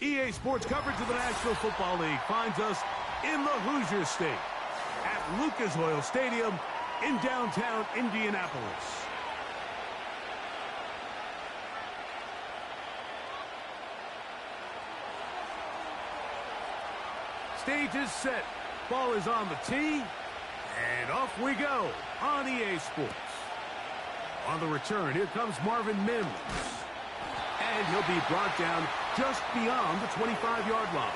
EA Sports coverage of the National Football League finds us in the Hoosier State at Lucas Oil Stadium in downtown Indianapolis. Stage is set. Ball is on the tee. And off we go on EA Sports. On the return, here comes Marvin Mims. And he'll be brought down just beyond the 25-yard line.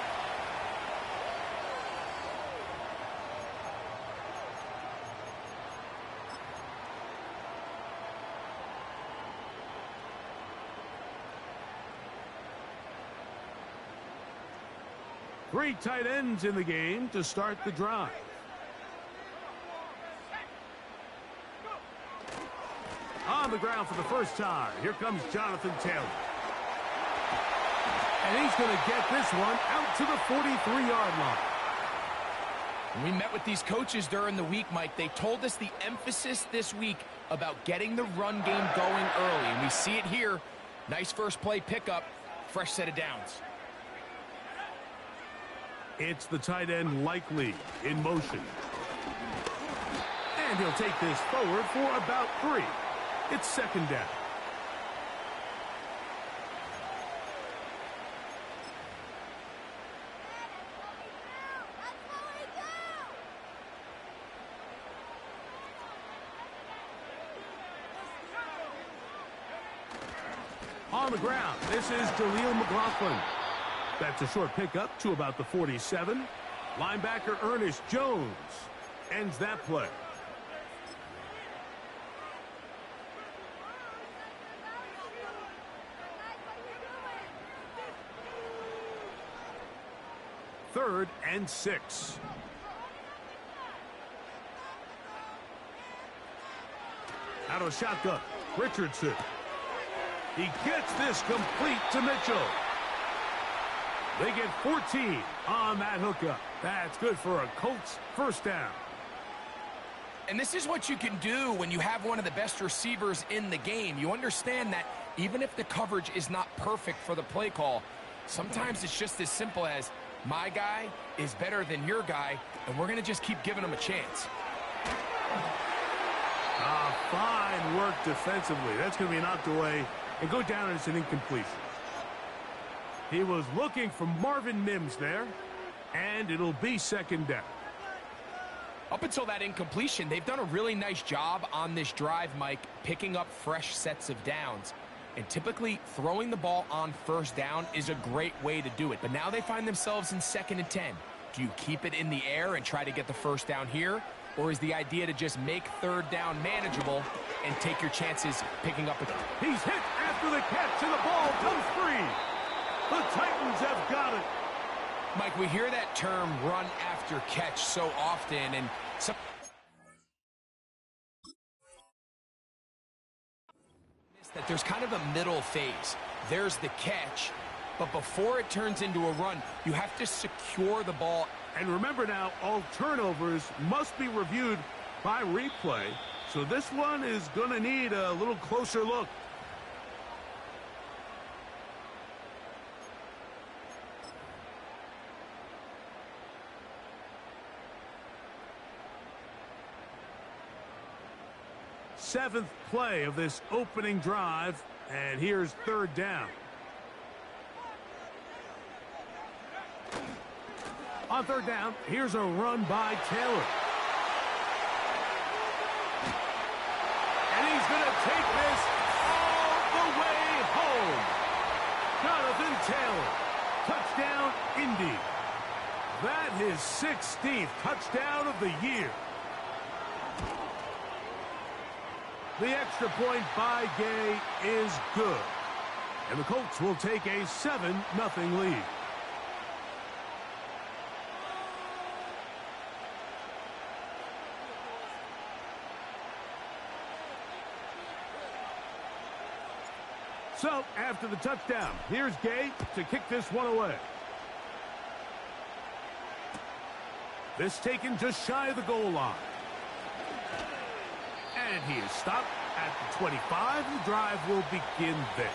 Three tight ends in the game to start the drive. On the ground for the first time, here comes Jonathan Taylor. And he's going to get this one out to the 43-yard line. When we met with these coaches during the week, Mike, they told us the emphasis this week about getting the run game going early. And we see it here. Nice first play pickup, fresh set of downs. It's the tight end Likely in motion. And he'll take this forward for about 3. It's second down. On the ground, this is Jaleel McLaughlin. That's a short pickup to about the 47. Linebacker Ernest Jones ends that play. Third and 6. Out of shotgun, Richardson. He gets this complete to Mitchell. They get 14 on that hookup. That's good for a Colts first down. And this is what you can do when you have one of the best receivers in the game. You understand that even if the coverage is not perfect for the play call, sometimes it's just as simple as, my guy is better than your guy, and we're going to just keep giving him a chance. Fine work defensively. That's going to be knocked away and go down as an incompletion. He was looking for Marvin Mims there, and it'll be second down. Up until that incompletion, they've done a really nice job on this drive, Mike, picking up fresh sets of downs. And typically, throwing the ball on first down is a great way to do it. But now they find themselves in 2nd and 10. Do you keep it in the air and try to get the first down here? Or is the idea to just make third down manageable and take your chances picking up a... He's hit after the catch, and the ball comes free. The Titans have got it. Mike, we hear that term run after catch so often, and that there's kind of a middle phase. There's the catch, but before it turns into a run, you have to secure the ball. And remember now, all turnovers must be reviewed by replay, so this one is going to need a little closer look. Seventh play of this opening drive, and here's third down. On third down, here's a run by Taylor. And he's going to take this all the way home. Jonathan Taylor, touchdown, Indy. That his 16th touchdown of the year. The extra point by Gay is good. And the Colts will take a 7-0 lead. So, after the touchdown, here's Gay to kick this one away. This taken just shy of the goal line. And he is stopped at the 25. The drive will begin there.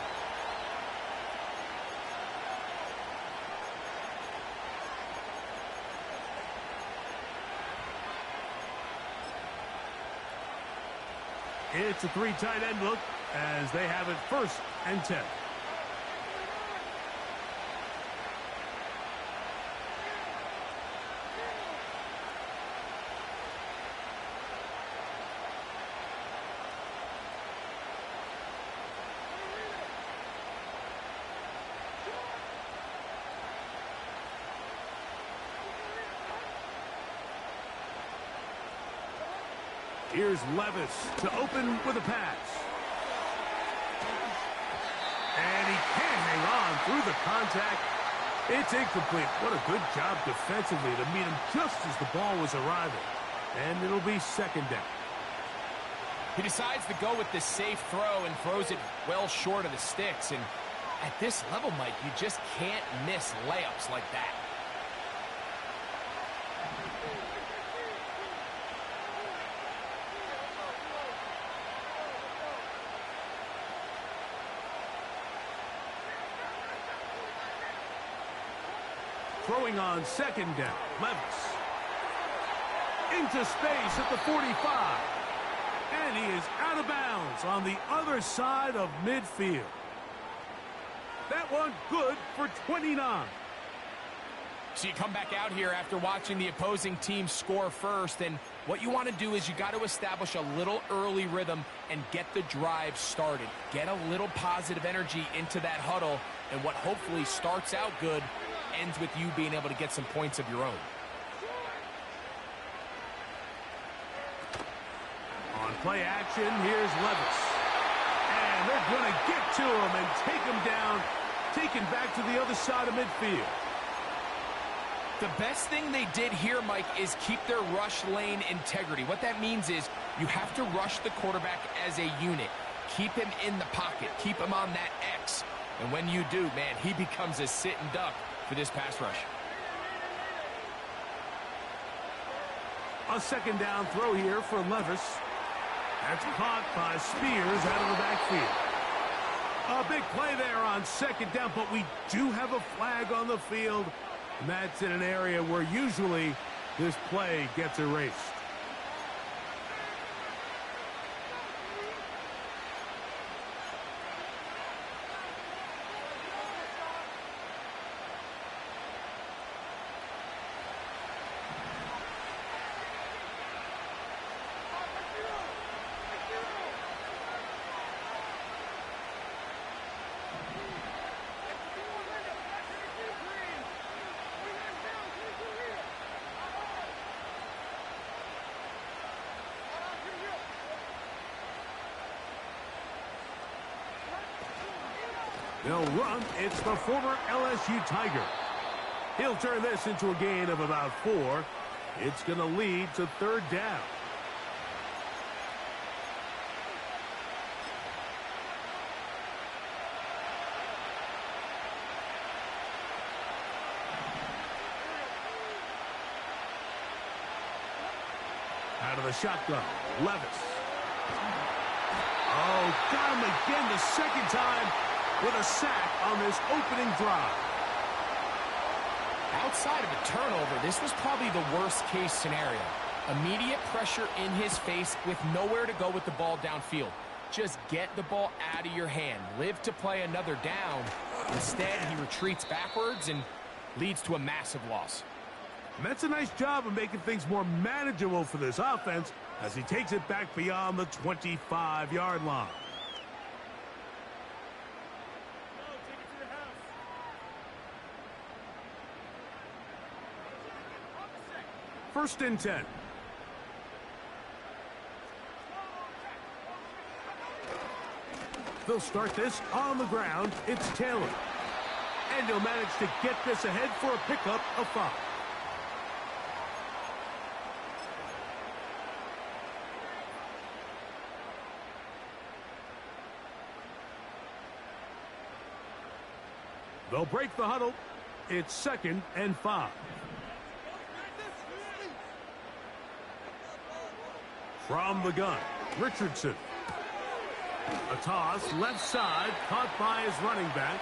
It's a 3 tight end look as they have it 1st and 10. Here's Levis to open with a pass. And he can't hang on through the contact. It's incomplete. What a good job defensively to meet him just as the ball was arriving. And it'll be 2nd down. He decides to go with the safe throw and throws it well short of the sticks. And at this level, Mike, you just can't miss layups like that. Throwing on 2nd down, Levis. Into space at the 45. And he is out of bounds on the other side of midfield. That one good for 29. So you come back out here after watching the opposing team score first, and what you want to do is you got to establish a little early rhythm and get the drive started. Get a little positive energy into that huddle, and what hopefully starts out good ends with you being able to get some points of your own. On play action, here's Levis. And they're going to get to him and take him down, taken back to the other side of midfield. The best thing they did here, Mike, is keep their rush lane integrity. What that means is you have to rush the quarterback as a unit. Keep him in the pocket. Keep him on that X. And when you do, man, he becomes a sitting duck for this pass rush. A 2nd down throw here for Levis. That's caught by Spears out of the backfield. A big play there on 2nd down, but we do have a flag on the field. And that's in an area where usually this play gets erased. They'll run. It's the former LSU Tiger. He'll turn this into a gain of about 4. It's going to lead to 3rd down. Out of the shotgun, Levis. Oh, got him again the 2nd time with a sack on this opening drive. Outside of a turnover, this was probably the worst-case scenario. Immediate pressure in his face with nowhere to go with the ball downfield. Just get the ball out of your hand. Live to play another down. Instead, he retreats backwards and leads to a massive loss. And that's a nice job of making things more manageable for this offense as he takes it back beyond the 25-yard line. First and 10. They'll start this on the ground. It's Taylor. And he'll manage to get this ahead for a pickup of 5. They'll break the huddle. It's 2nd and 5. From the gun, Richardson. A toss, left side, caught by his running back.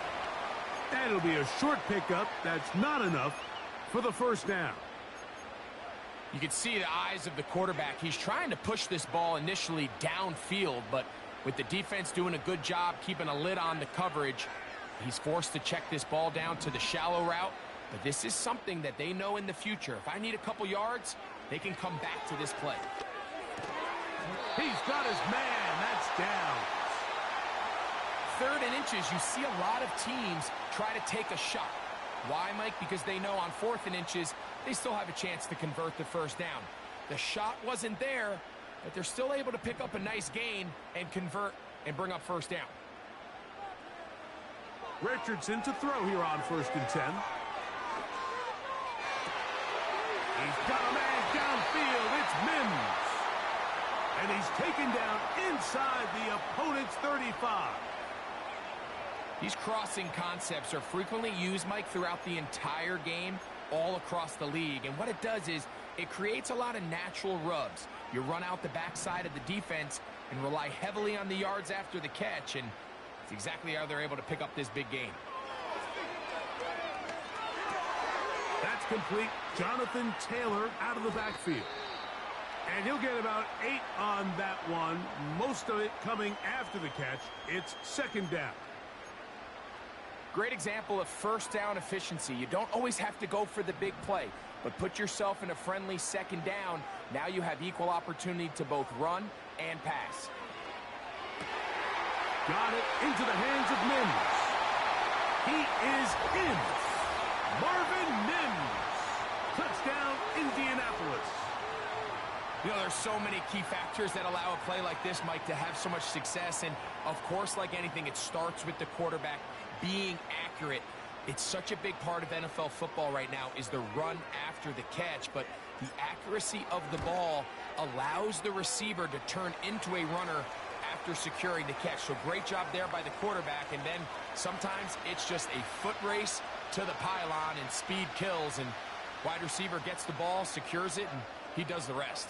And it'll be a short pickup. That's not enough for the 1st down. You can see the eyes of the quarterback. He's trying to push this ball initially downfield, but with the defense doing a good job keeping a lid on the coverage, he's forced to check this ball down to the shallow route. But this is something that they know in the future. If I need a couple yards, they can come back to this play. He's got his man. That's down. 3rd and inches, you see a lot of teams try to take a shot. Why, Mike? Because they know on 4th and inches, they still have a chance to convert the first down. The shot wasn't there, but they're still able to pick up a nice gain and convert and bring up first down. Richardson to throw here on 1st and 10. He's got a man downfield. It's Mims. And he's taken down inside the opponent's 35. These crossing concepts are frequently used, Mike, throughout the entire game, all across the league. And what it does is it creates a lot of natural rubs. You run out the backside of the defense and rely heavily on the yards after the catch, and it's exactly how they're able to pick up this big gain. That's complete. Jonathan Taylor out of the backfield. And he'll get about 8 on that one, most of it coming after the catch. It's 2nd down. Great example of first down efficiency. You don't always have to go for the big play, but put yourself in a friendly 2nd down. Now you have equal opportunity to both run and pass. Got it into the hands of Mims. He is in. Marvin Mims. Touchdown, Indianapolis. You know, there's so many key factors that allow a play like this, Mike, to have so much success. And, of course, like anything, it starts with the quarterback being accurate. It's such a big part of NFL football right now is the run after the catch. But the accuracy of the ball allows the receiver to turn into a runner after securing the catch. So great job there by the quarterback. And then sometimes it's just a foot race to the pylon and speed kills. And wide receiver gets the ball, secures it, and he does the rest.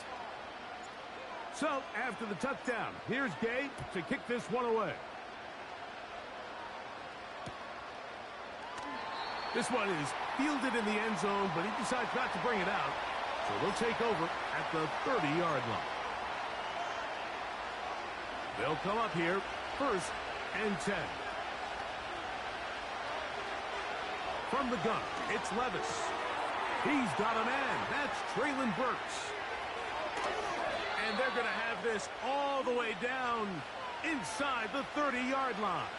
So, after the touchdown, here's Gay to kick this one away. This one is fielded in the end zone, but he decides not to bring it out. So they'll take over at the 30-yard line. They'll come up here, 1st and 10. From the gun, it's Levis. He's got a man. That's Traylon Burks. And they're going to have this all the way down inside the 30-yard line.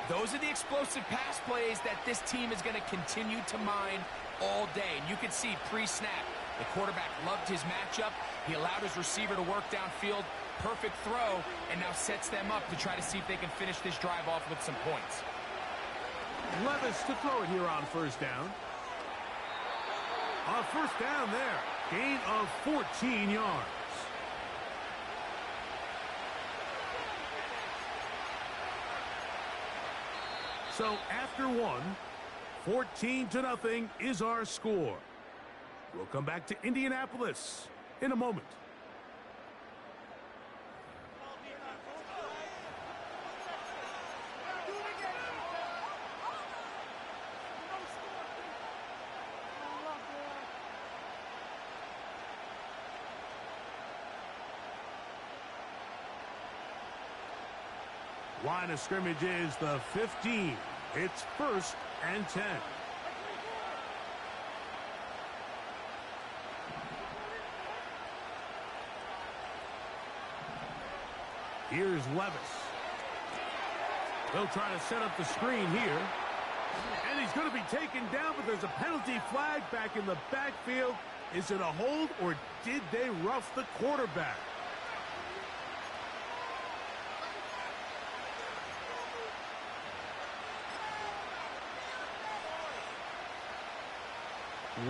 Those are the explosive pass plays that this team is going to continue to mine all day. And you can see pre-snap, the quarterback loved his matchup. He allowed his receiver to work downfield. Perfect throw, and now sets them up to try to see if they can finish this drive off with some points. Levis to throw it here on 1st down. On 1st down there. Gain of 14 yards. So after one, 14-0 is our score. We'll come back to Indianapolis in a moment. Line of scrimmage is the 15. It's 1st and 10. Here's Levis. They'll try to set up the screen here. And he's going to be taken down, but there's a penalty flag back in the backfield. Is it a hold, or did they rough the quarterback?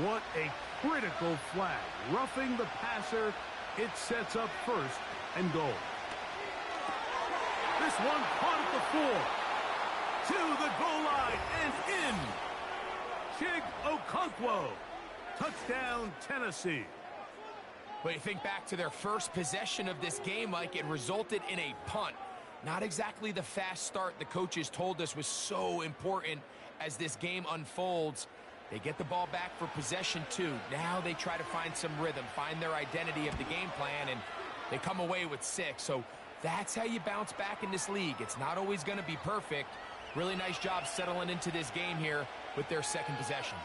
What a critical flag. Roughing the passer. It sets up 1st and goal. This one caught at the 4. To the goal line and in. Chig Okonkwo. Touchdown, Tennessee. But you think back to their first possession of this game, Mike, it resulted in a punt. Not exactly the fast start the coaches told us was so important as this game unfolds. They get the ball back for possession 2. Now they try to find some rhythm, find their identity of the game plan, and they come away with 6. So that's how you bounce back in this league. It's not always going to be perfect. Really nice job settling into this game here with their second possession.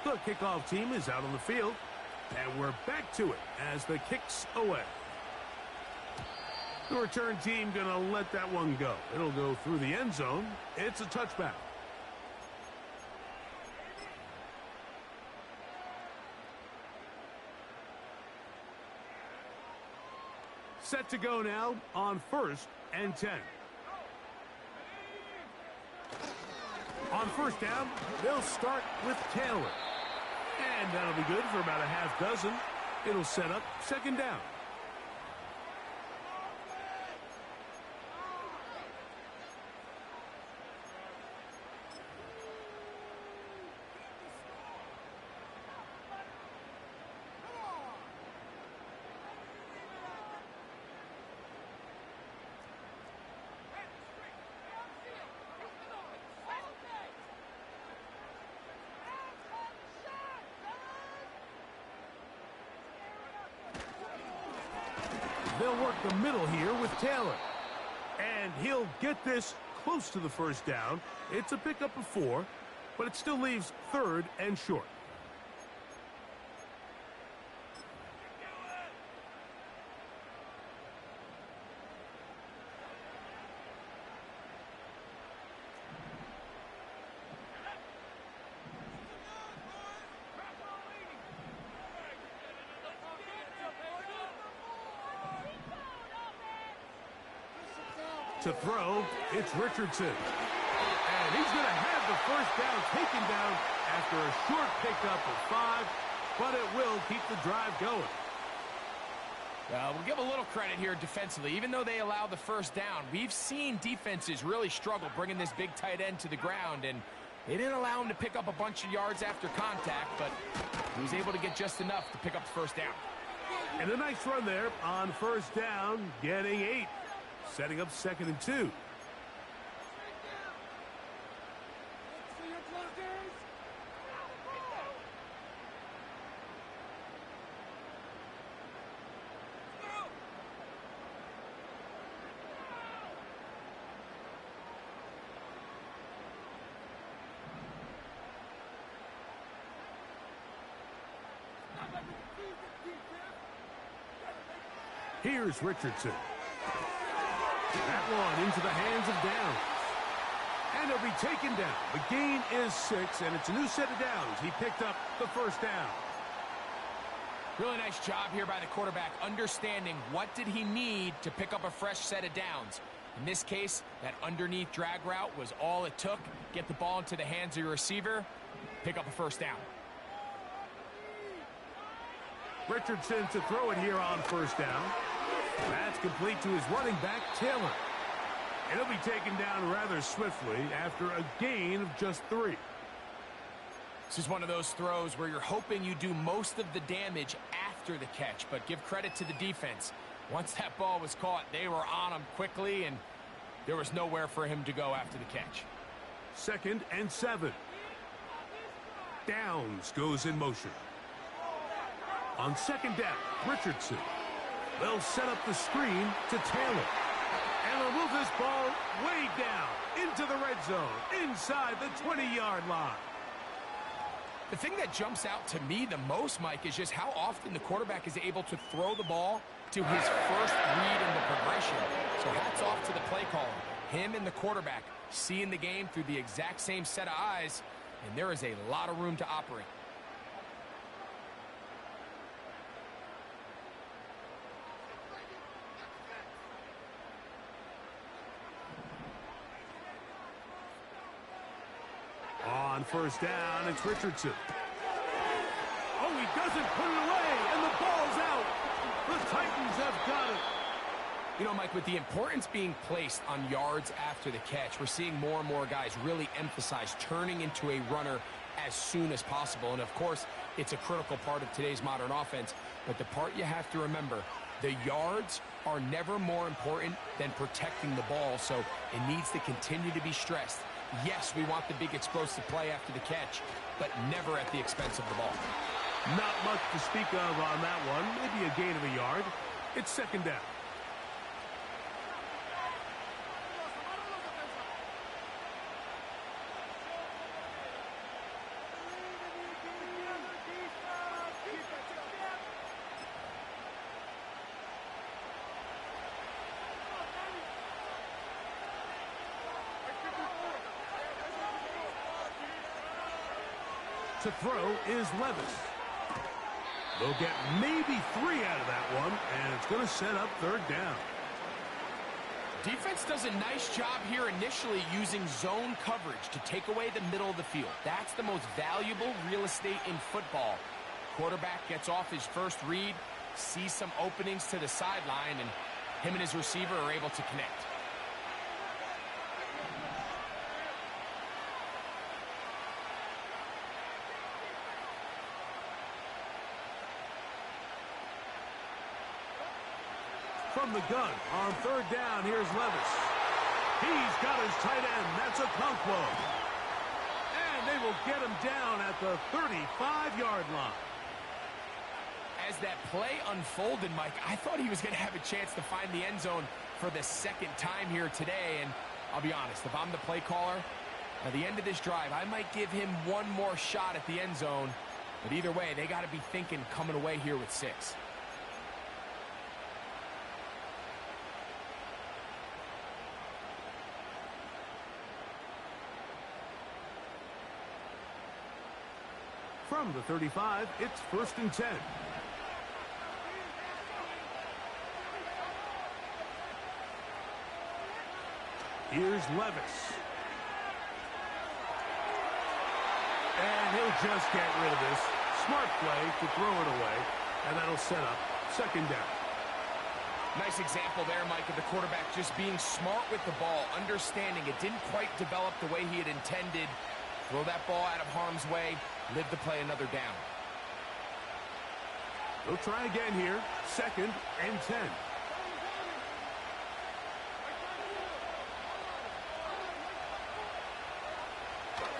The kickoff team is out on the field, and we're back to it as the kick's away. The return team going to let that one go. It'll go through the end zone. It's a touchback. Set to go now on 1st and 10. On 1st down, they'll start with Taylor. And that'll be good for about a half dozen. It'll set up 2nd down. They'll work the middle here with Taylor. And he'll get this close to the 1st down. It's a pickup of 4, but it still leaves 3rd and short. To throw, it's Richardson. And he's going to have the 1st down taken down after a short pickup of 5, but it will keep the drive going. We'll give a little credit here defensively. Even though they allow the 1st down, we've seen defenses really struggle bringing this big tight end to the ground, and they didn't allow him to pick up a bunch of yards after contact, but he was able to get just enough to pick up the 1st down. And a nice run there on 1st down, getting 8. Setting up 2nd and 2. Here's Richardson. That one into the hands of Downs. And it'll be taken down. The gain is 6, and it's a new set of downs. He picked up the 1st down. Really nice job here by the quarterback, understanding what did he need to pick up a fresh set of downs. In this case, that underneath drag route was all it took. Get the ball into the hands of your receiver, pick up a 1st down. Richardson to throw it here on 1st down. That's complete to his running back, Taylor. And he'll be taken down rather swiftly after a gain of just 3. This is one of those throws where you're hoping you do most of the damage after the catch, but give credit to the defense. Once that ball was caught, they were on him quickly, and there was nowhere for him to go after the catch. 2nd and 7. Downs goes in motion. On 2nd down, Richardson. They'll set up the screen to Taylor. And they'll move this ball way down into the red zone, inside the 20-yard line. The thing that jumps out to me the most, Mike, is just how often the quarterback is able to throw the ball to his first read in the progression. So hats off to the play caller. Him and the quarterback seeing the game through the exact same set of eyes, and there is a lot of room to operate. On 1st down, it's Richardson. Oh, he doesn't put it away, and the ball's out. The Titans have got it. You know, Mike, with the importance being placed on yards after the catch, we're seeing more and more guys really emphasize turning into a runner as soon as possible. And, of course, It's a critical part of today's modern offense, but the part you have to remember, the yards are never more important than protecting the ball, so it needs to continue to be stressed. Yes, we want the big explosive play after the catch, but never at the expense of the ball. Not much to speak of on that one. Maybe a gain of a yard. It's second down. To throw is Levis. They'll get maybe 3 out of that one, and it's going to set up third down. Defense does a nice job here initially using zone coverage to take away the middle of the field. That's the most valuable real estate in football. Quarterback gets off his first read, sees some openings to the sideline, and him and his receiver are able to connect. From the gun on third down, here's Levis. He's got his tight end. That's a Okonkwo. And they will get him down at the 35-yard line. As that play unfolded, Mike, I thought he was going to have a chance to find the end zone for the second time here today. And I'll be honest, if I'm the play caller, at the end of this drive, I might give him one more shot at the end zone. But either way, they got to be thinking coming away here with 6. From the 35, it's first and 10. Here's Levis. And he'll just get rid of this. Smart play to throw it away, and that'll set up second down. Nice example there, Mike, of the quarterback just being smart with the ball, understanding it didn't quite develop the way he had intended. Throw that ball out of harm's way, live to play another down. They'll try again here, second and 10.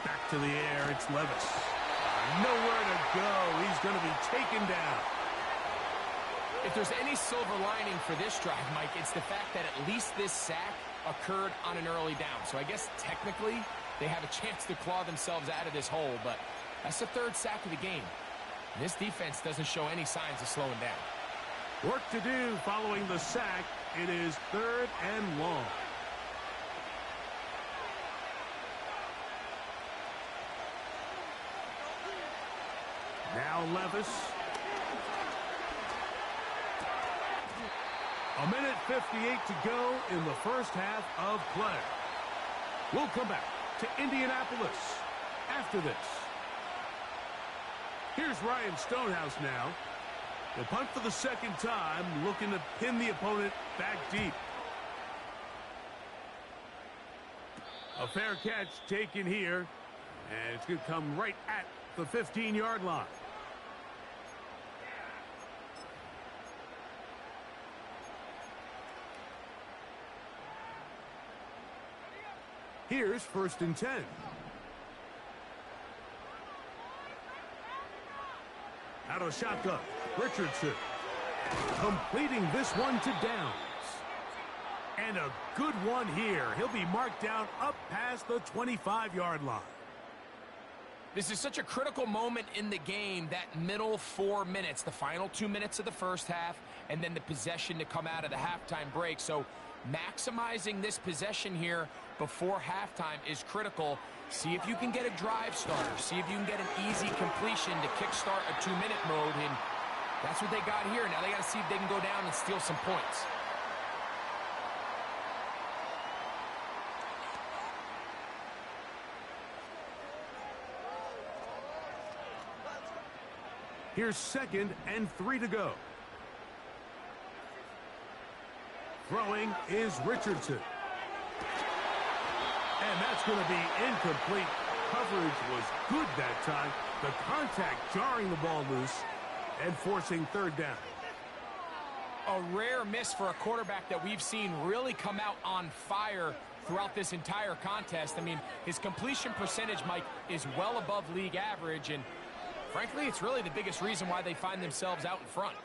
Back to the air, it's Levis. Nowhere to go. He's going to be taken down. If there's any silver lining for this drive, Mike, it's the fact that at least this sack occurred on an early down. So I guess technically they have a chance to claw themselves out of this hole, but that's the third sack of the game. And this defense doesn't show any signs of slowing down. Work to do following the sack. It is third and long. Now Levis. A minute 58 to go in the first half of play. We'll come back to Indianapolis after this. Here's Ryan Stonehouse now. He'll punt for the second time, looking to pin the opponent back deep. A fair catch taken here, and it's going to come right at the 15-yard line. Here's first and 10. Out of shotgun, Richardson completing this one to downs. And a good one here. He'll be marked down up past the 25-yard line. This is such a critical moment in the game, that middle 4 minutes, the final 2 minutes of the first half, and then the possession to come out of the halftime break. So maximizing this possession here before halftime is critical. See if you can get a drive starter. See if you can get an easy completion to kickstart a 2-minute mode, and that's what they got here. Now they got to see if they can go down and steal some points. Here's second and 3 to go. Throwing is Richardson. And that's going to be incomplete. coverage was good that time. The contact jarring the ball loose and forcing third down. A rare miss for a quarterback that we've seen really come out on fire throughout this entire contest. I mean, his completion percentage, Mike, is well above league average, and frankly, it's really the biggest reason why they find themselves out in front.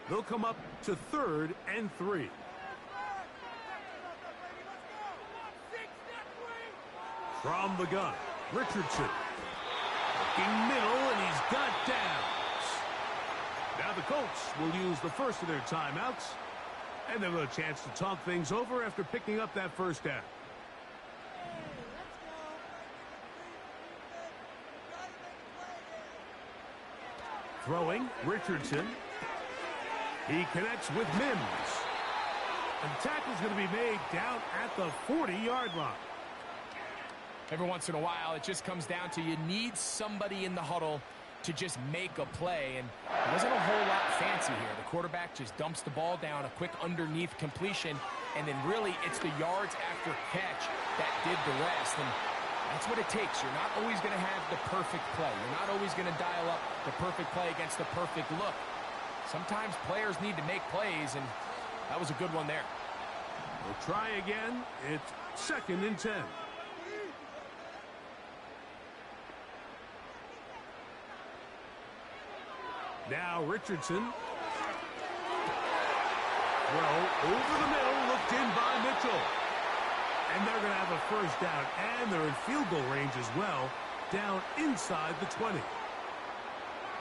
They'll come up to 3rd and 3. From the gun, Richardson. Looking middle, and he's got downs. Now the Colts will use the first of their timeouts, and they'll have a chance to talk things over after picking up that first down. Throwing, Richardson. He connects with Mims. And the tackle's going to be made down at the 40-yard line. Every once in a while, it just comes down to you need somebody in the huddle to just make a play, and it wasn't a whole lot fancy here. The quarterback just dumps the ball down, a quick underneath completion, and then really it's the yards after catch that did the rest, and that's what it takes. You're not always going to have the perfect play. You're not always going to dial up the perfect play against the perfect look. Sometimes players need to make plays, and that was a good one there. We'll try again. It's 2nd and 10. Now Richardson. Throw over the middle, looked in by Mitchell. And they're going to have a first down, and they're in field goal range as well, down inside the 20.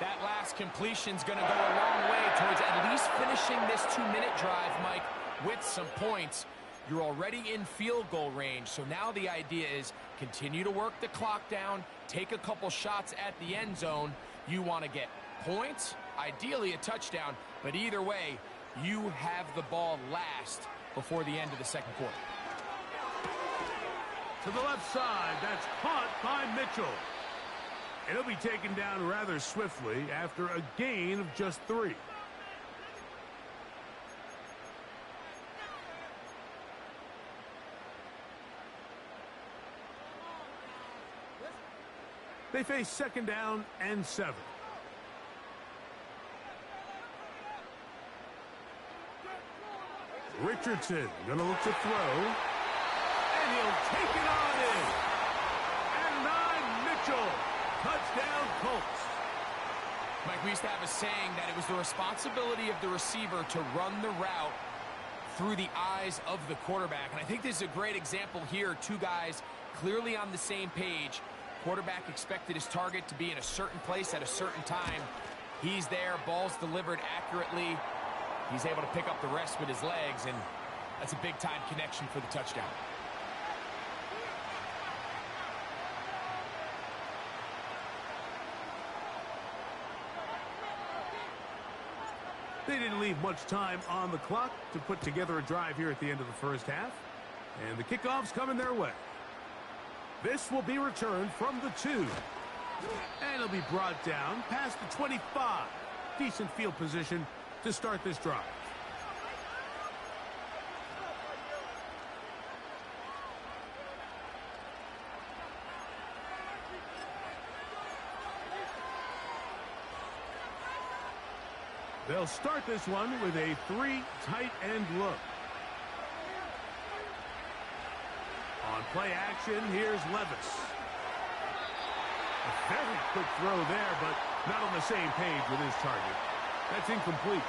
That last completion's going to go a long way towards at least finishing this 2-minute drive, Mike, with some points. You're already in field goal range, so now the idea is continue to work the clock down, take a couple shots at the end zone. You want to get points, ideally a touchdown, but either way, you have the ball last before the end of the second quarter. To the left side, that's caught by Mitchell. It'll be taken down rather swiftly after a gain of just 3. They face 2nd down and 7. Richardson gonna look to throw, and he'll take it on in. And 9, Mitchell. Touchdown, Colts. Mike, we used to have a saying that it was the responsibility of the receiver to run the route through the eyes of the quarterback. And I think this is a great example here. 2 guys clearly on the same page. Quarterback expected his target to be in a certain place at a certain time. He's there, ball's delivered accurately. He's able to pick up the rest with his legs, and that's a big-time connection for the touchdown. They didn't leave much time on the clock to put together a drive here at the end of the first half. And the kickoff's coming their way. This will be returned from the 2. And it'll be brought down past the 25. Decent field position to start this drive. They'll start this one with a 3 tight end look. On play action, here's Levis. A very quick throw there, but not on the same page with his target. That's incomplete.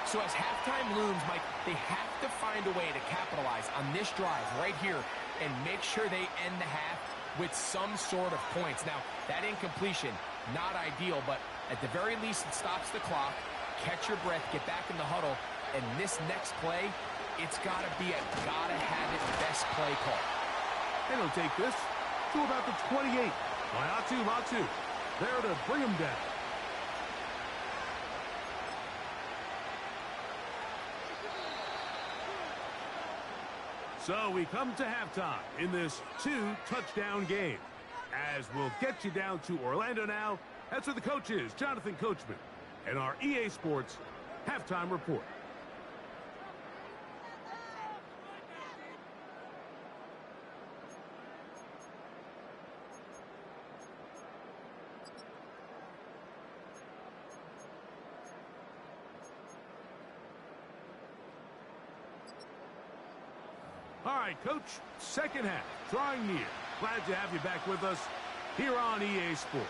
So as halftime looms, Mike, they have to find a way to capitalize on this drive right here and make sure they end the half with some sort of points. Now, that incompletion, not ideal, but at the very least, it stops the clock. Catch your breath, get back in the huddle, and this next play, it's got to be a gotta-have-it best play call. And he'll take this to about the 28. Latu there to bring him down. So we come to halftime in this 2-touchdown game. As we'll get you down to Orlando now, that's where the coach is, Jonathan Coachman, and our EA Sports halftime report. All right, Coach, second half, drawing near. Glad to have you back with us here on EA Sports.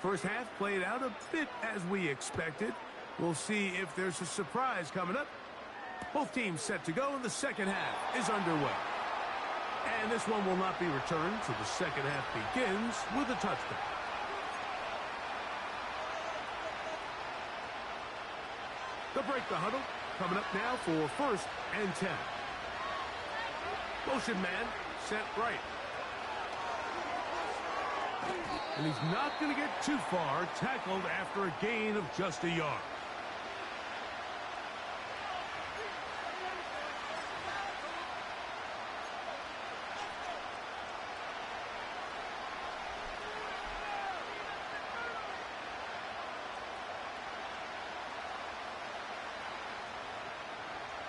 First half played out a bit as we expected. We'll see if there's a surprise coming up. Both teams set to go, and the second half is underway. And this one will not be returned, so the second half begins with a touchdown. They'll break the huddle. Coming up now for 1st and 10. Motion man set right. And he's not going to get too far, tackled after a gain of just a yard.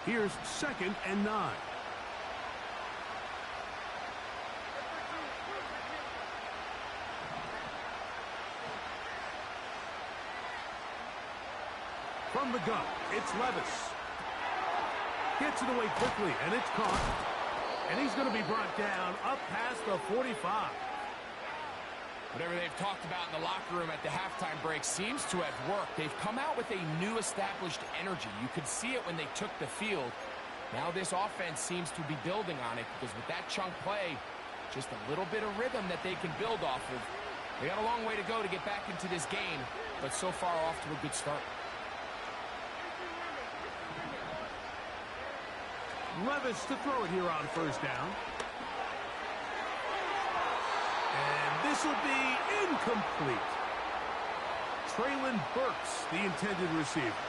Here's 2nd and 9. From the gun, it's Levis. Gets it away quickly, and it's caught. And he's going to be brought down up past the 45. Whatever they've talked about in the locker room at the halftime break seems to have worked. They've come out with a new established energy. You could see it when they took the field. Now this offense seems to be building on it because with that chunk play, just a little bit of rhythm that they can build off of. They got a long way to go to get back into this game, but so far off to a good start. Levis to throw it here on 1st down. And this will be incomplete. Traylon Burks, the intended receiver.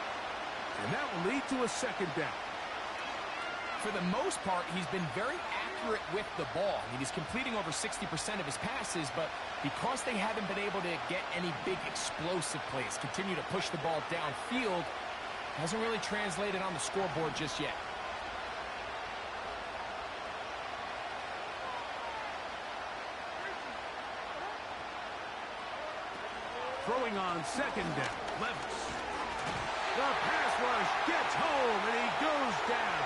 And that will lead to a 2nd down. For the most part, he's been very accurate with the ball. I mean, he's completing over 60% of his passes, but because they haven't been able to get any big explosive plays, continue to push the ball downfield, hasn't really translated on the scoreboard just yet. Throwing on 2nd down, Levis. The pass rush gets home, and he goes down.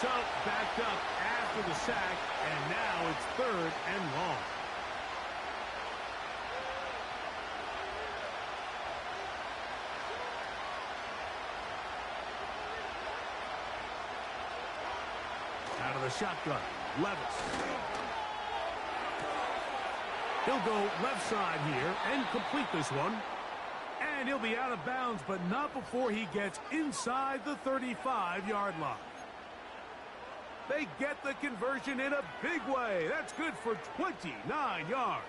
So backed up after the sack, and now it's 3rd and long. Out of the shotgun, Levis. He'll go left side here and complete this one. And he'll be out of bounds, but not before he gets inside the 35-yard line. They get the conversion in a big way. That's good for 29 yards.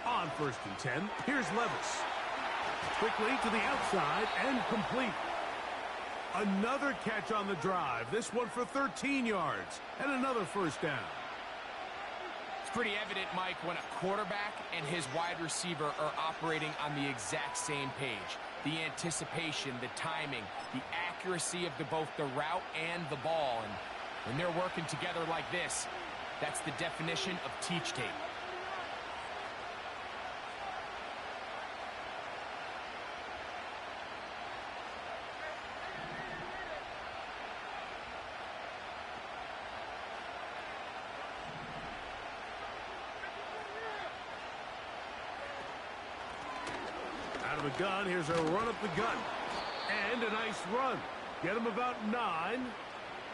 On 1st and 10, here's Levis. Quickly to the outside and complete. Another catch on the drive. This one for 13 yards and another 1st down. It's pretty evident, Mike, when a quarterback and his wide receiver are operating on the exact same page. The anticipation, the timing, the accuracy of both the route and the ball. And when they're working together like this, that's the definition of teach tape. Out of the gun, here's a run up the gut. And a nice run. Get him about 9.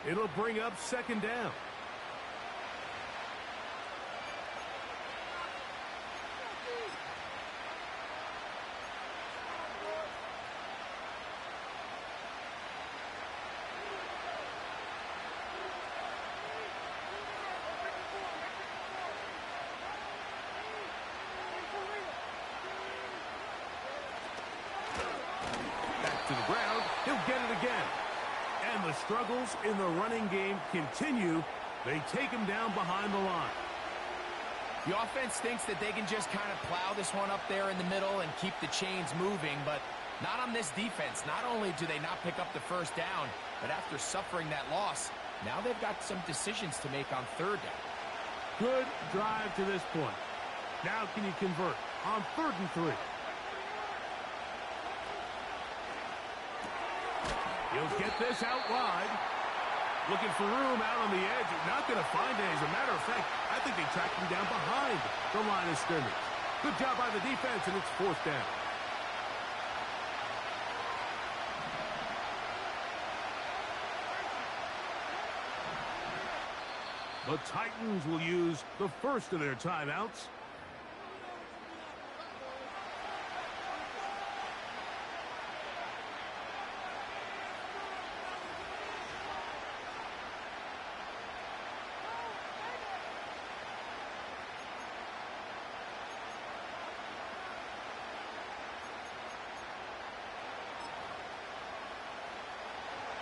It'll bring up 2nd down. To the ground, he'll get it again. And the struggles in the running game continue. They take him down behind the line. The offense thinks that they can just kind of plow this one up there in the middle and keep the chains moving, but not on this defense. Not only do they not pick up the first down, but after suffering that loss, now they've got some decisions to make on third down. Good drive to this point. Now can you convert on 3rd and 3? He'll get this out wide. Looking for room out on the edge. Not going to find it. As a matter of fact, I think they tracked him down behind the line of scrimmage. Good job by the defense, and it's 4th down. The Titans will use the first of their timeouts.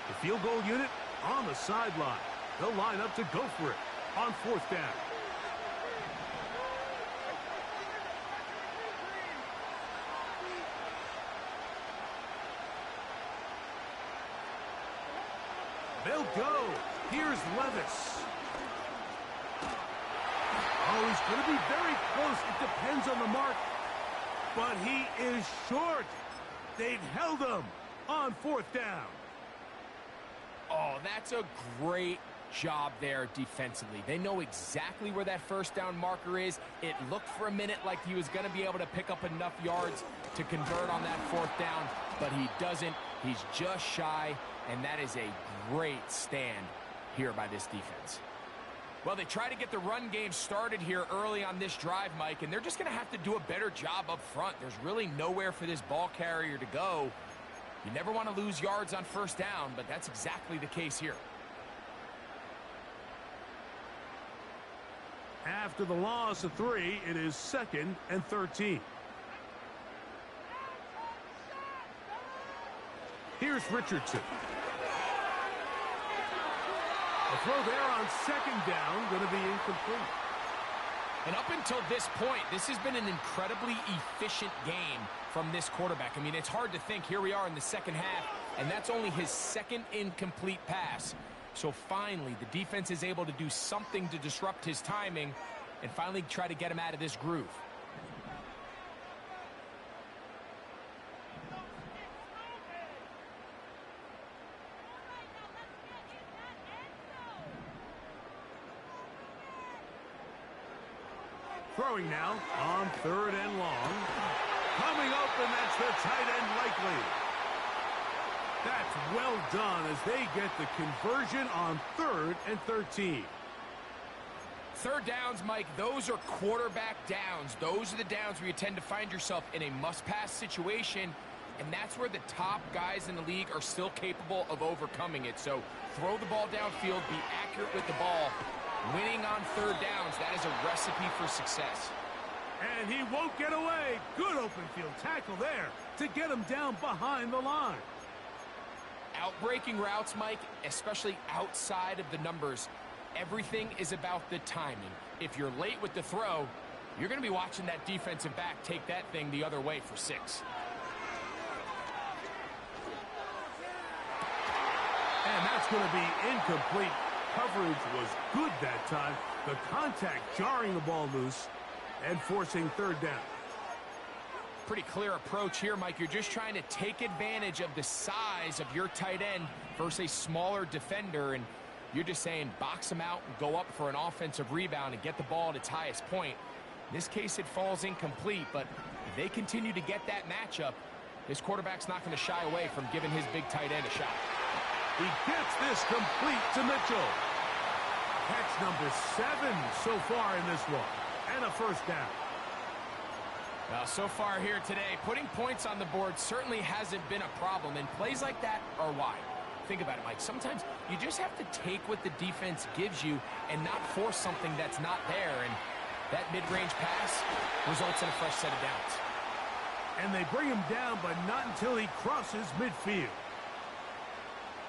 The field goal unit on the sideline. They'll line up to go for it on 4th down. They'll go. Here's Levis. Oh, he's going to be very close. It depends on the mark. But he is short. They've held him on 4th down. Oh, that's a great job there defensively. They know exactly where that first down marker is. It looked for a minute like he was going to be able to pick up enough yards to convert on that 4th down, but he doesn't. He's just shy, and that is a great stand here by this defense. Well, they try to get the run game started here early on this drive, Mike, and they're just going to have to do a better job up front. There's really nowhere for this ball carrier to go. You never want to lose yards on first down, but that's exactly the case here. After the loss of 3, it is 2nd and 13. Here's Richardson. A throw there on 2nd down, going to be incomplete. And up until this point, this has been an incredibly efficient game from this quarterback. I mean, it's hard to think. Here we are in the second half, and that's only his 2nd incomplete pass. So finally, the defense is able to do something to disrupt his timing and finally try to get him out of this groove. Throwing now on 3rd and long. Coming open, that's the tight end likely. That's well done as they get the conversion on 3rd and 13. 3rd downs, Mike, those are quarterback downs. Those are the downs where you tend to find yourself in a must-pass situation, and that's where the top guys in the league are still capable of overcoming it. So throw the ball downfield, be accurate with the ball. Winning on 3rd downs, that is a recipe for success. And he won't get away. Good open field tackle there to get him down behind the line. Outbreaking routes, Mike, especially outside of the numbers, everything is about the timing. If you're late with the throw, you're going to be watching that defensive back take that thing the other way for 6. And that's going to be incomplete. Coverage was good that time. The contact jarring the ball loose and forcing 3rd down. Pretty clear approach here, Mike. You're just trying to take advantage of the size of your tight end versus a smaller defender, and you're just saying box him out and go up for an offensive rebound and get the ball at its highest point. In this case, it falls incomplete, but if they continue to get that matchup, this quarterback's not going to shy away from giving his big tight end a shot. He gets this complete to Mitchell. Catch number 7 so far in this one. And a 1st down. Well, so far here today, putting points on the board certainly hasn't been a problem, and plays like that are why. Think about it, Mike. Sometimes you just have to take what the defense gives you and not force something that's not there, and that mid-range pass results in a fresh set of downs. And they bring him down, but not until he crosses midfield.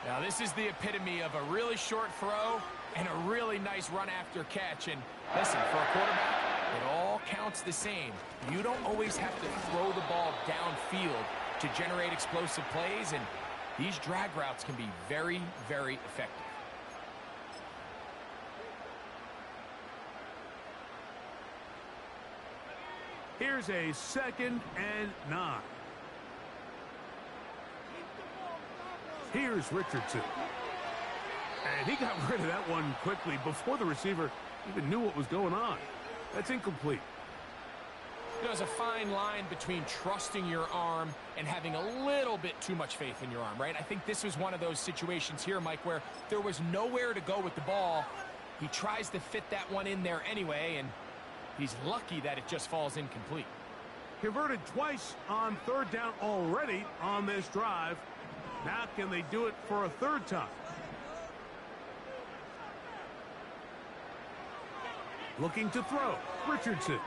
Now, this is the epitome of a really short throw and a really nice run after catch. And listen, for a quarterback, it all counts the same. You don't always have to throw the ball downfield to generate explosive plays, and these drag routes can be very, very effective. Here's a 2nd and 9. Here's Richardson. And he got rid of that one quickly before the receiver even knew what was going on. That's incomplete. There's a fine line between trusting your arm and having a little bit too much faith in your arm, right? I think this was one of those situations here, Mike, where there was nowhere to go with the ball. He tries to fit that one in there anyway, and he's lucky that it just falls incomplete. Converted twice on 3rd down already on this drive. Now can they do it for a 3rd time? Looking to throw. Richardson.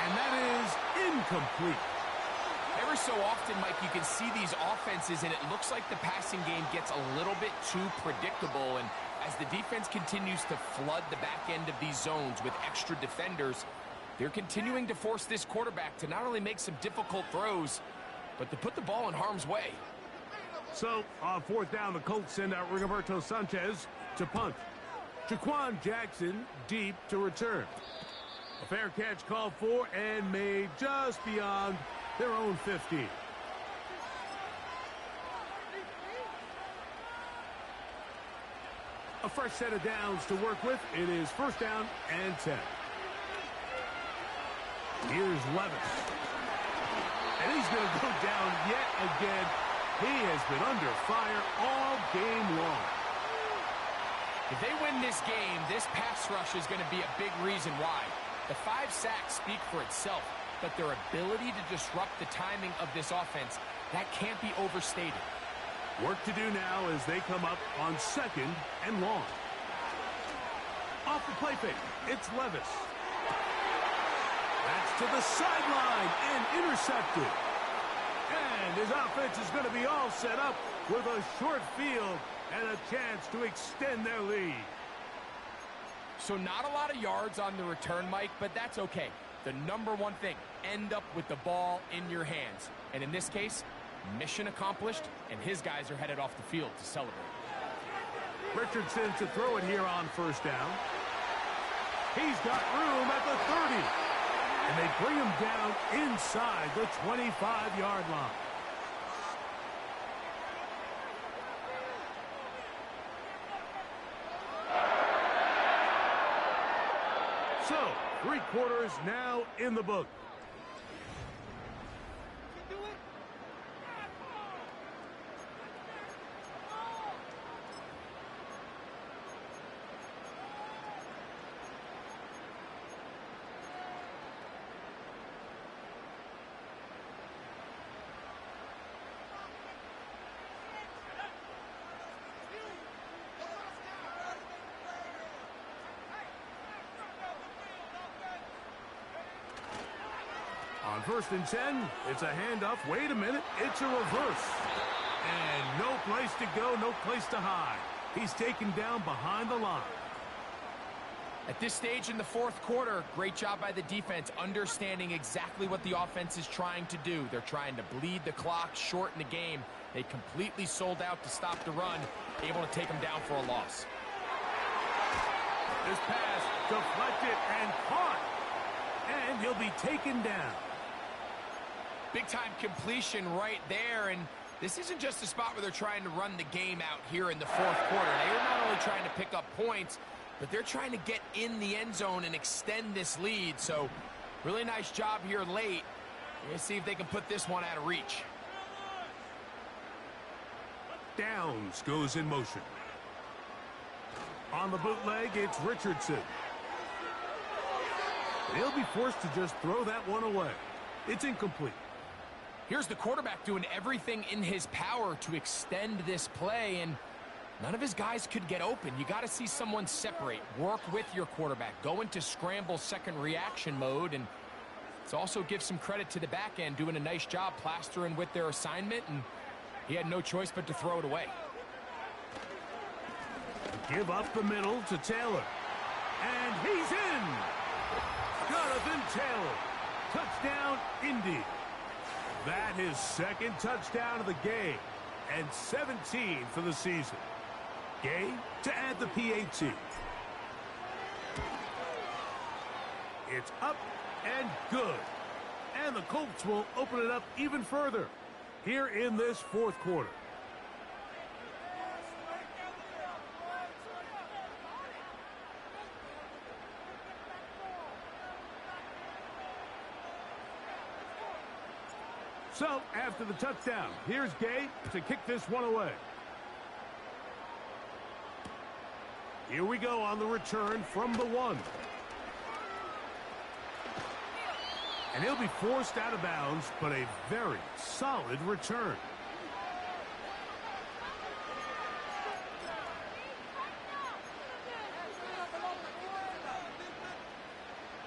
And that is incomplete. Every so often, Mike, you can see these offenses, and it looks like the passing game gets a little bit too predictable. And as the defense continues to flood the back end of these zones with extra defenders, they're continuing to force this quarterback to not only make some difficult throws, but to put the ball in harm's way. So, on 4th down, the Colts send out Rigoberto Sanchez to punt. Jaquan Jackson deep to return. A fair catch called for and made just beyond their own 50. A fresh set of downs to work with. It is 1st down and 10. Here's Levis. And he's going to go down yet again. He has been under fire all game long. If they win this game, this pass rush is going to be a big reason why. The 5 sacks speak for itself, but their ability to disrupt the timing of this offense, that can't be overstated. Work to do now as they come up on 2nd and long. Off the play fake, it's Levis. That's to the sideline and intercepted. And his offense is going to be all set up with a short field and a chance to extend their lead. So not a lot of yards on the return, Mike, but that's okay. The number one thing, end up with the ball in your hands. And in this case, mission accomplished, and his guys are headed off the field to celebrate. Richardson to throw it here on 1st down. He's got room at the 30. And they bring him down inside the 25-yard line. So, 3 quarters now in the book. On 1st and 10, it's a handoff. Wait a minute, it's a reverse. And no place to go, no place to hide. He's taken down behind the line. At this stage in the 4th quarter, great job by the defense, understanding exactly what the offense is trying to do. They're trying to bleed the clock, shorten the game. They completely sold out to stop the run, able to take them down for a loss. This pass deflected and caught. And he'll be taken down. Big-time completion right there, and this isn't just a spot where they're trying to run the game out here in the 4th quarter. They are not only trying to pick up points, but they're trying to get in the end zone and extend this lead. So, really nice job here late. Let's see if they can put this one out of reach. Downs goes in motion. On the bootleg, it's Richardson. He'll be forced to just throw that one away. It's incomplete. Here's the quarterback doing everything in his power to extend this play, and none of his guys could get open. You got to see someone separate, work with your quarterback, go into scramble second reaction mode, and it's also give some credit to the back end doing a nice job plastering with their assignment and He had no choice but to throw it away. Give up the middle to Taylor. And he's in! Jonathan Taylor. Touchdown, Indy. That is second touchdown of the game. And 17 for the season. Gay to add the PAT. It's up and good. And the Colts will open it up even further here in this fourth quarter. So, after the touchdown, here's Gay to kick this one away. Here we go on the return from the 1. And he'll be forced out of bounds, but a very solid return.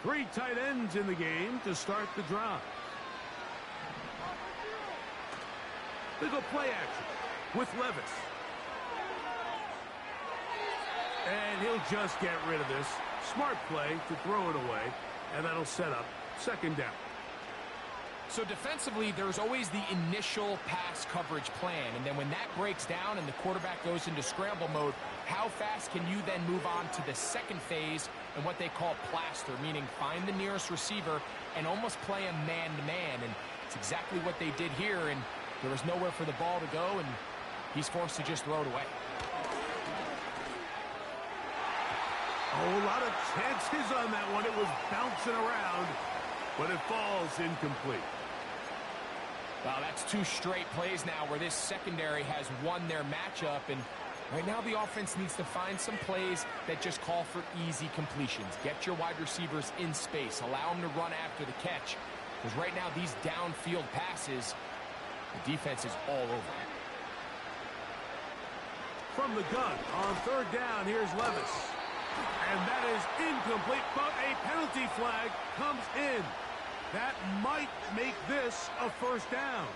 Three tight ends in the game to start the drive. They go play action with Levis. And he'll just get rid of this. Smart play to throw it away, and that'll set up second down. So defensively, there's always the initial pass coverage plan, and then when that breaks down and the quarterback goes into scramble mode, how fast can you then move on to the second phase and what they call plaster, meaning find the nearest receiver and almost play a man-to-man, and it's exactly what they did here, and there was nowhere for the ball to go, and he's forced to just throw it away. Oh, a lot of chances on that one. It was bouncing around, but it falls incomplete. Wow, that's 2 straight plays now where this secondary has won their matchup, and right now the offense needs to find some plays that just call for easy completions. Get your wide receivers in space. Allow them to run after the catch, because right now these downfield passes, the defense is all over. From the gun on third down, here's Levis. And that is incomplete, but a penalty flag comes in. That might make this a first down.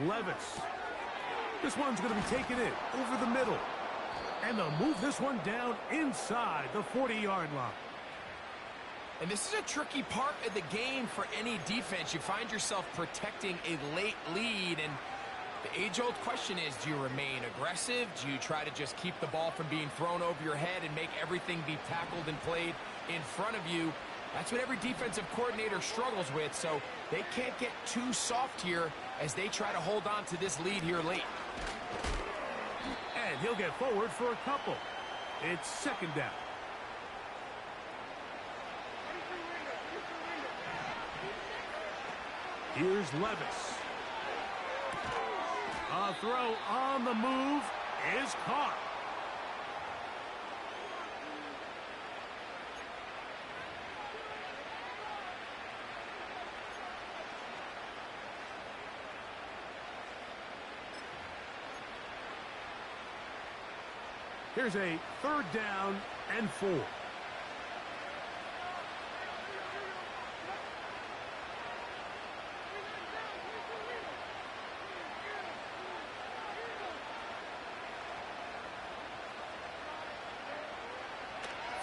Levis. This one's going to be taken in over the middle. And they'll move this one down inside the 40-yard line. And this is a tricky part of the game for any defense. You find yourself protecting a late lead, and the age-old question is, do you remain aggressive? Do you try to just keep the ball from being thrown over your head and make everything be tackled and played in front of you? That's what every defensive coordinator struggles with, so they can't get too soft here as they try to hold on to this lead here late. And he'll get forward for a couple. It's second down. Here's Levis. A throw on the move is caught. Here's a third down and 4.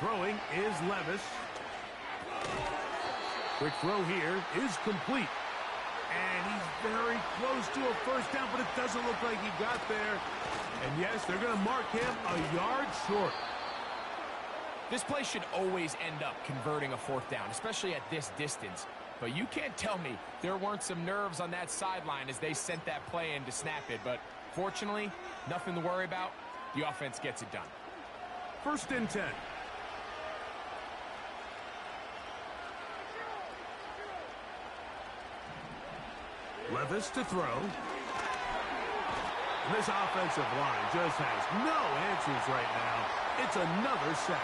Throwing is Levis. Quick throw here is complete. And he's very close to a first down, but it doesn't look like he got there. And yes, they're going to mark him a yard short. This play should always end up converting a fourth down, especially at this distance. But you can't tell me there weren't some nerves on that sideline as they sent that play in to snap it. But fortunately, nothing to worry about. The offense gets it done. First and 10. Levis to throw. And this offensive line just has no answers right now. It's another sack.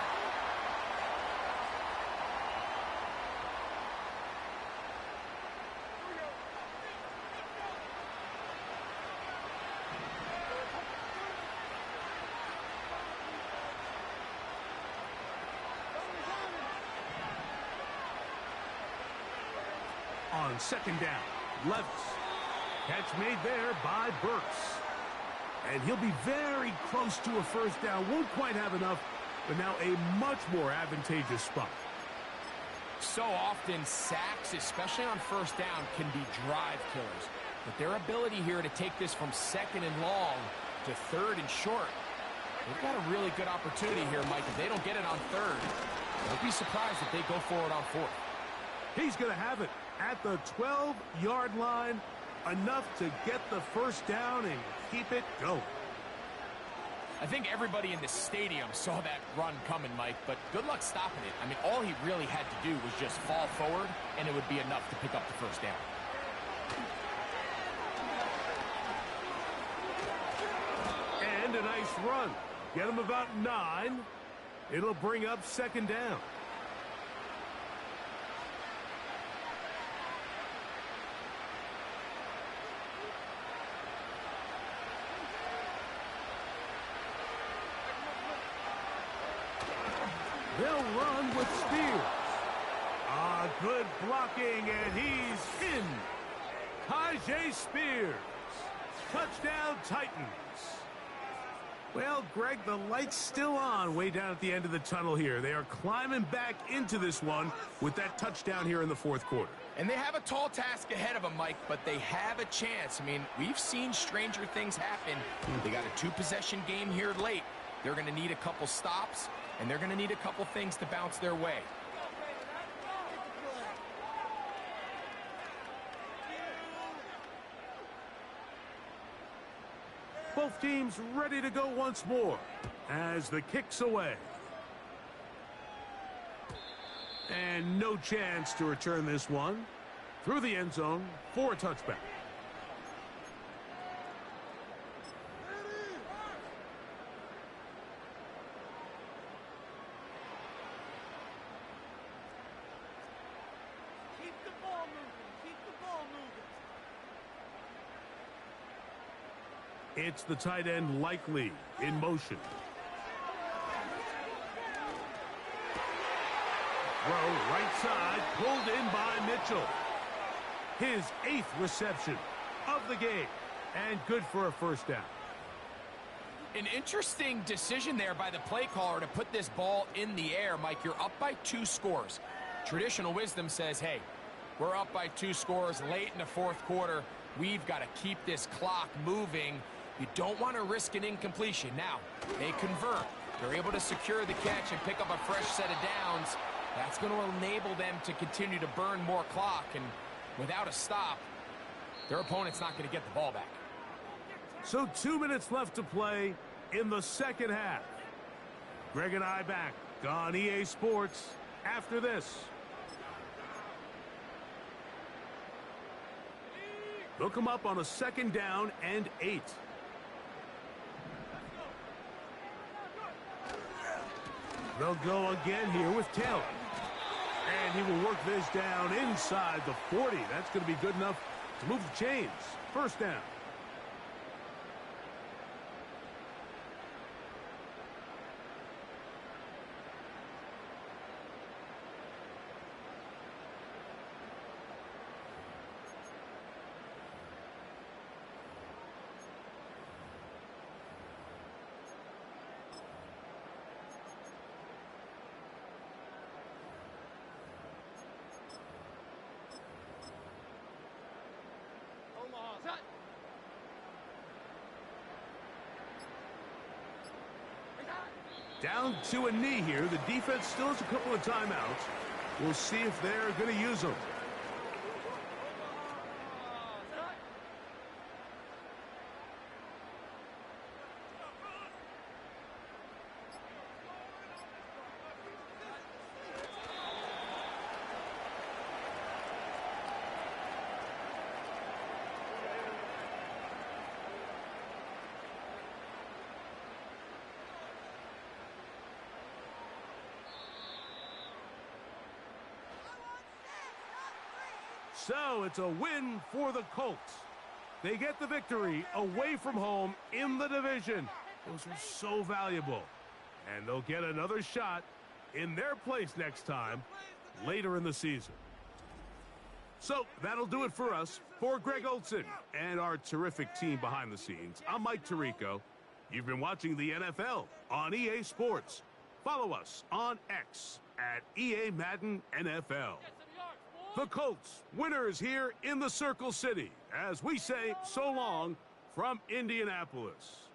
On second down, Levis. Catch made there by Burks. And he'll be very close to a first down. Won't quite have enough, but now a much more advantageous spot. So often, sacks, especially on first down, can be drive killers. But their ability here to take this from second and long to third and short, they've got a really good opportunity here, Mike. If they don't get it on third, don't be surprised if they go for it on fourth. He's going to have it at the 12-yard line, enough to get the first down and keep it going. I think everybody in the stadium saw that run coming, Mike, but good luck stopping it. I mean, all he really had to do was just fall forward, and it would be enough to pick up the first down. And a nice run. Get him about 9. It'll bring up second down. They'll run with Spears. Good blocking, and he's in. Tyjae Spears. Touchdown, Titans. Well, Greg, the light's still on way down at the end of the tunnel here. They are climbing back into this one with that touchdown here in the fourth quarter. And they have a tall task ahead of them, Mike, but they have a chance. I mean, we've seen stranger things happen. They got a 2-possession game here late. They're going to need a couple stops, and they're going to need a couple things to bounce their way. Both teams ready to go once more as the kick's away. And no chance to return this one through the end zone for a touchback. It's the tight end Likely in motion. Throw right side, pulled in by Mitchell. His 8th reception of the game, and good for a first down. An interesting decision there by the play caller to put this ball in the air. Mike, you're up by 2 scores. Traditional wisdom says, hey, we're up by 2 scores late in the fourth quarter. We've got to keep this clock moving. You don't want to risk an incompletion. Now, they convert. They're able to secure the catch and pick up a fresh set of downs. That's going to enable them to continue to burn more clock. And without a stop, their opponent's not going to get the ball back. So 2 minutes left to play in the second half. Greg and I back on EA Sports after this. Look them up on a second down and 8. They'll go again here with Taylor. And he will work this down inside the 40. That's going to be good enough to move the chains. First down. Down to a knee here. The defense still has a couple of timeouts. We'll see if they're going to use them. So it's a win for the Colts. They get the victory away from home in the division. Those are so valuable. And they'll get another shot in their place next time later in the season. So that'll do it for us. For Greg Olson and our terrific team behind the scenes, I'm Mike Tirico. You've been watching the NFL on EA Sports. Follow us on X at EA Madden NFL. The Colts, winners here in the Circle City, as we say so long from Indianapolis.